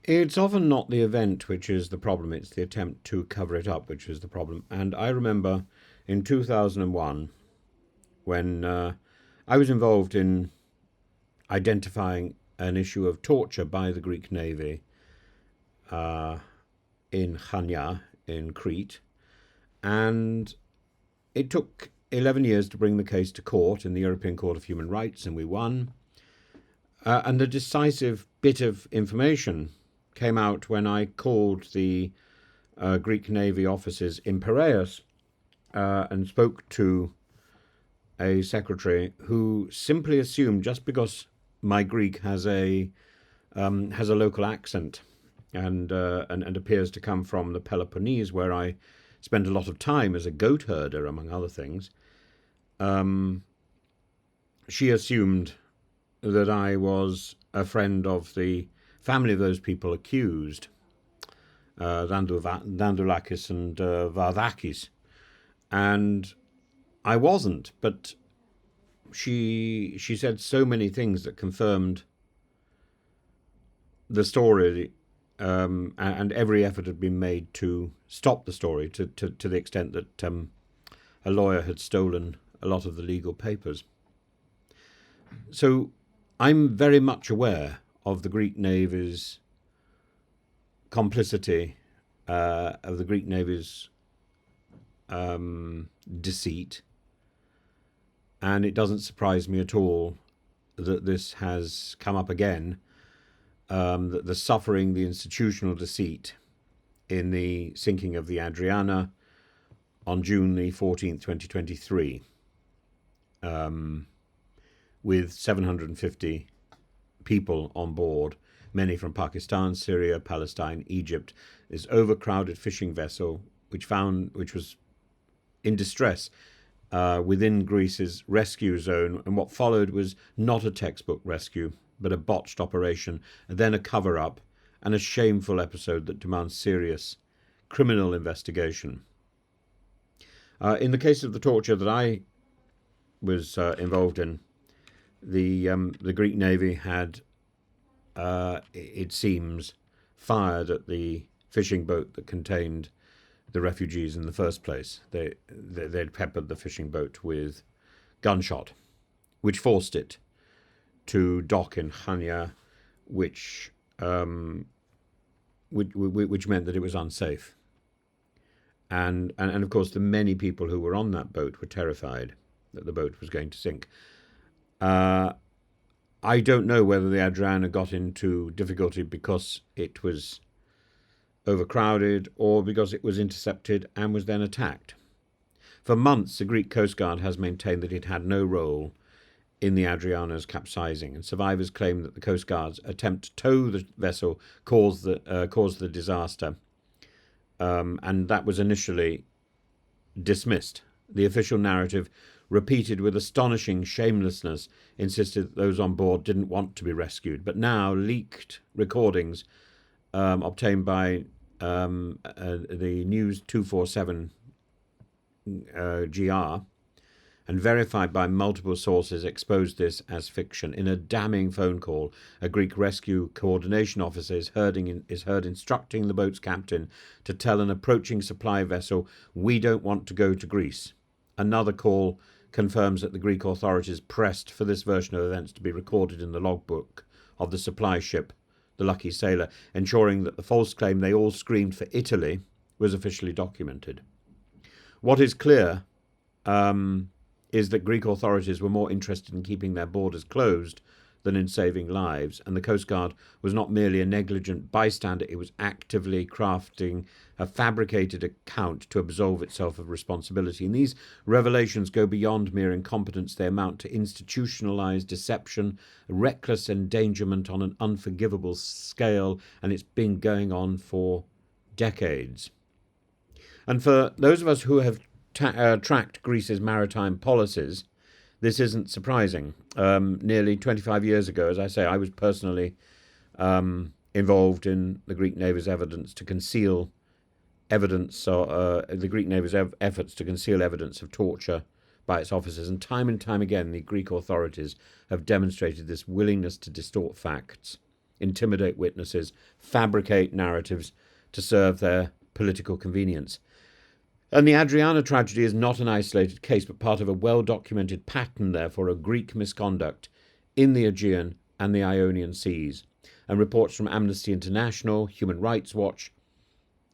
It's often not the event which is the problem, it's the attempt to cover it up which is the problem. And I remember in 2001 when I was involved in identifying an issue of torture by the Greek Navy uh, in Chania, in Crete. And it took 11 years to bring the case to court in the European Court of Human Rights, and we won. And the decisive bit of information came out when I called the Greek Navy offices in Piraeus and spoke to a secretary who simply assumed just because my Greek has a local accent and appears to come from the Peloponnese, where I spent a lot of time as a goat herder, among other things. She assumed that I was a friend of the family of those people accused, Dandoulakis and Vardakis, and I wasn't. But she said so many things that confirmed the story, and every effort had been made to stop the story to the extent that a lawyer had stolen a lot of the legal papers. So I'm very much aware of the Greek Navy's complicity, of the Greek Navy's deceit, and it doesn't surprise me at all that this has come up again, that the suffering, the institutional deceit in the sinking of the Adriana on June the 14th, 2023, with 750 people on board, many from Pakistan, Syria, Palestine, Egypt, this overcrowded fishing vessel which was in distress within Greece's rescue zone, and what followed was not a textbook rescue, but a botched operation, and then a cover-up, and a shameful episode that demands serious criminal investigation. In the case of the torture that I was involved in, the Greek Navy had, it seems, fired at the fishing boat that contained the refugees in the first place. They'd peppered the fishing boat with gunshot, which forced it to dock in Chania, which meant that it was unsafe. And of course, the many people who were on that boat were terrified that the boat was going to sink. I don't know whether the Adriana got into difficulty because it was overcrowded or because it was intercepted and was then attacked. For months, the Greek Coast Guard has maintained that it had no role in the Adriana's capsizing, and survivors claim that the Coast Guard's attempt to tow the vessel caused the disaster, and that was initially dismissed. The official narrative, repeated with astonishing shamelessness, insisted that those on board didn't want to be rescued. But now leaked recordings obtained by the News 247 GR and verified by multiple sources exposed this as fiction. In a damning phone call, a Greek rescue coordination officer is heard instructing the boat's captain to tell an approaching supply vessel, "We don't want to go to Greece." Another call confirms that the Greek authorities pressed for this version of events to be recorded in the logbook of the supply ship, the Lucky Sailor, ensuring that the false claim they all screamed for Italy was officially documented. What is clear is that Greek authorities were more interested in keeping their borders closed than in saving lives, and the Coast Guard was not merely a negligent bystander, it was actively crafting a fabricated account to absolve itself of responsibility. And these revelations go beyond mere incompetence. They amount to institutionalized deception, reckless endangerment on an unforgivable scale, and it's been going on for decades. And for those of us who have tracked Greece's maritime policies, this isn't surprising. Nearly 25 years ago, as I say, I was personally involved in the Greek Navy's efforts to conceal evidence of torture by its officers. And time again, the Greek authorities have demonstrated this willingness to distort facts intimidate witnesses, fabricate narratives to serve their political convenience. And the Adriana tragedy is not an isolated case, but part of a well-documented pattern, therefore, of Greek misconduct in the Aegean and the Ionian Seas. And reports from Amnesty International, Human Rights Watch,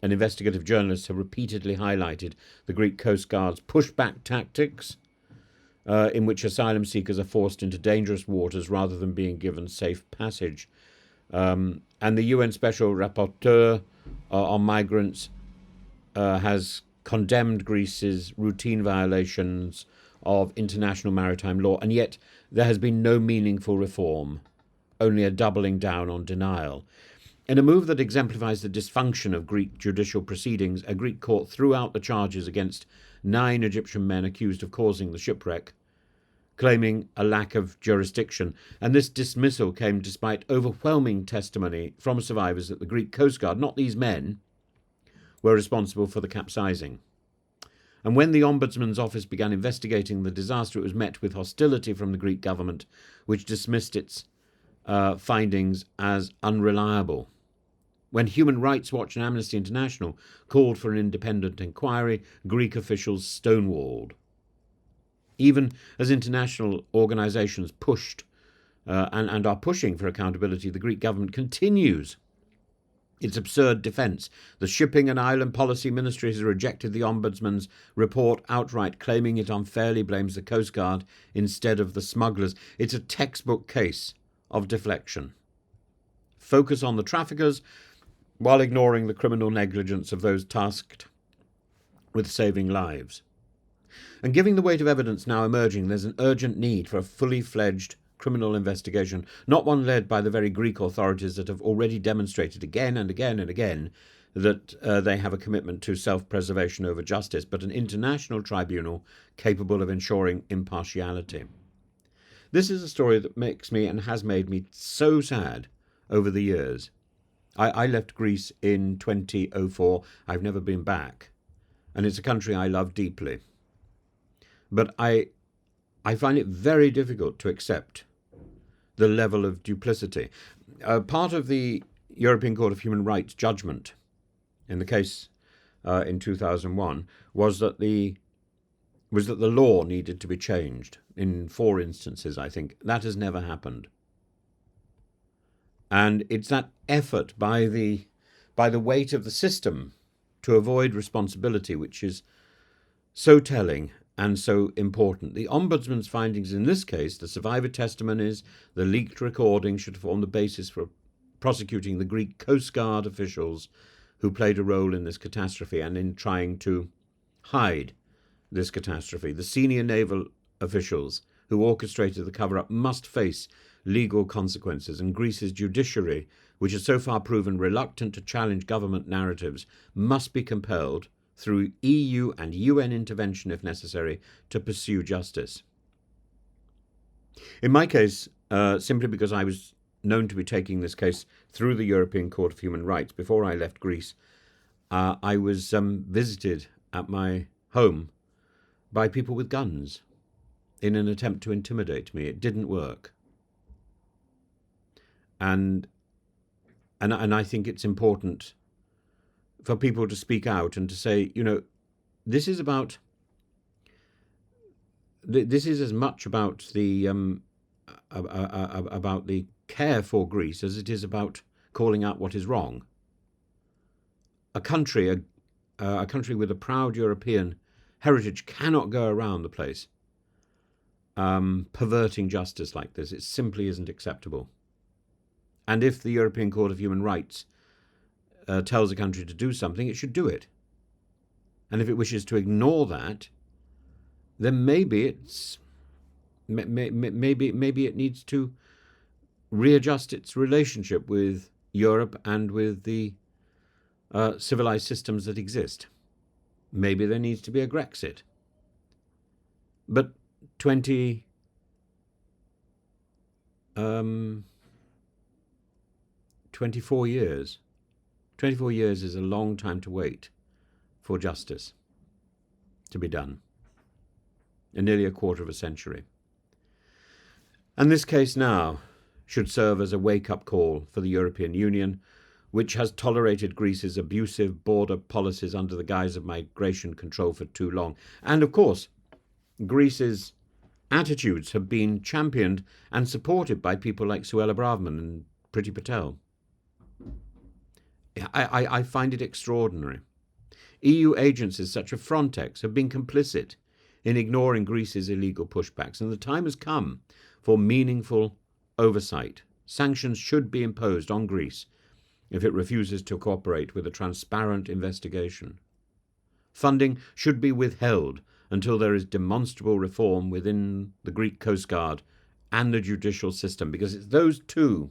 and investigative journalists have repeatedly highlighted the Greek Coast Guard's pushback tactics, in which asylum seekers are forced into dangerous waters rather than being given safe passage. And the UN Special Rapporteur on Migrants has condemned Greece's routine violations of international maritime law, and yet there has been no meaningful reform, only a doubling down on denial. In a move that exemplifies the dysfunction of Greek judicial proceedings, a Greek court threw out the charges against 9 Egyptian men accused of causing the shipwreck, claiming a lack of jurisdiction. And this dismissal came despite overwhelming testimony from survivors that the Greek Coast Guard, not these men, were responsible for the capsizing. And when the Ombudsman's office began investigating the disaster, it was met with hostility from the Greek government, which dismissed its findings as unreliable. When Human Rights Watch and Amnesty International called for an independent inquiry, Greek officials stonewalled. Even as international organisations pushed and are pushing for accountability, the Greek government continues its absurd defence. The Shipping and Island Policy Ministry has rejected the Ombudsman's report outright, claiming it unfairly blames the Coast Guard instead of the smugglers. It's a textbook case of deflection. Focus on the traffickers while ignoring the criminal negligence of those tasked with saving lives. And giving the weight of evidence now emerging, there's an urgent need for a fully fledged criminal investigation, not one led by the very Greek authorities that have already demonstrated again and again and again that they have a commitment to self-preservation over justice, but an international tribunal capable of ensuring impartiality. This is a story that makes me and has made me so sad over the years. I left Greece in 2004. I've never been back, and it's a country I love deeply. But I find it very difficult to accept the level of duplicity. Part of the European Court of Human Rights judgment in the case in 2001 was that the law needed to be changed in 4 instances, I think. That has never happened. And it's that effort by the weight of the system to avoid responsibility which is so telling and so important. The Ombudsman's findings in this case, the survivor testimonies, the leaked recording, should form the basis for prosecuting the Greek Coast Guard officials who played a role in this catastrophe and in trying to hide this catastrophe. The senior naval officials who orchestrated the cover-up must face legal consequences, and Greece's judiciary, which has so far proven reluctant to challenge government narratives, must be compelled through EU and UN intervention, if necessary, to pursue justice. In my case, simply because I was known to be taking this case through the European Court of Human Rights before I left Greece, I was visited at my home by people with guns in an attempt to intimidate me. It didn't work. And I think it's important for people to speak out and to say, this is as much about the care for Greece as it is about calling out what is wrong. A country with a proud European heritage cannot go around the place perverting justice like this. It simply isn't acceptable. And if the European Court of Human Rights tells a country to do something, it should do it. And if it wishes to ignore that, then maybe it needs to readjust its relationship with Europe and with the civilized systems that exist. Maybe there needs to be a Grexit. But 24 years. 24 years is a long time to wait for justice to be done. And nearly a quarter of a century. And this case now should serve as a wake-up call for the European Union, which has tolerated Greece's abusive border policies under the guise of migration control for too long. And of course, Greece's attitudes have been championed and supported by people like Suella Braverman and Priti Patel. I find it extraordinary. EU agencies such as Frontex have been complicit in ignoring Greece's illegal pushbacks, and the time has come for meaningful oversight. Sanctions should be imposed on Greece if it refuses to cooperate with a transparent investigation. Funding should be withheld until there is demonstrable reform within the Greek Coast Guard and the judicial system, because it's those two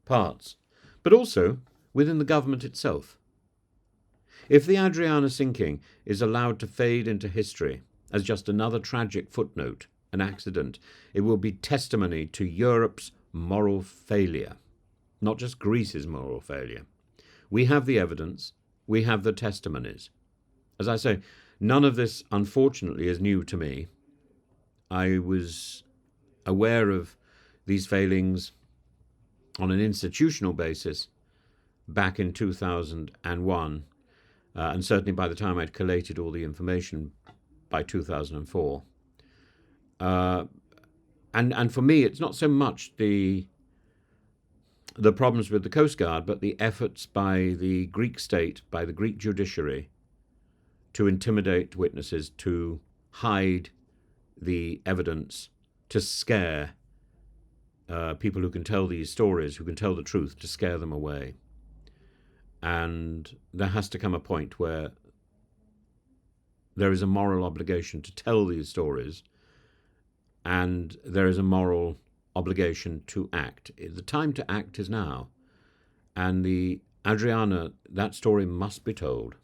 parts, but also within the government itself. If the Adriana sinking is allowed to fade into history as just another tragic footnote, an accident, it will be testimony to Europe's moral failure, not just Greece's moral failure. We have the evidence, we have the testimonies. As I say, none of this, unfortunately, is new to me. I was aware of these failings on an institutional basis back in 2001, and certainly by the time I'd collated all the information by 2004. And for me, it's not so much the problems with the Coast Guard, but the efforts by the Greek state, by the Greek judiciary, to intimidate witnesses, to hide the evidence, to scare people who can tell these stories, who can tell the truth, to scare them away. And there has to come a point where there is a moral obligation to tell these stories, and there is a moral obligation to act. The time to act is now. And the Adriana, that story must be told.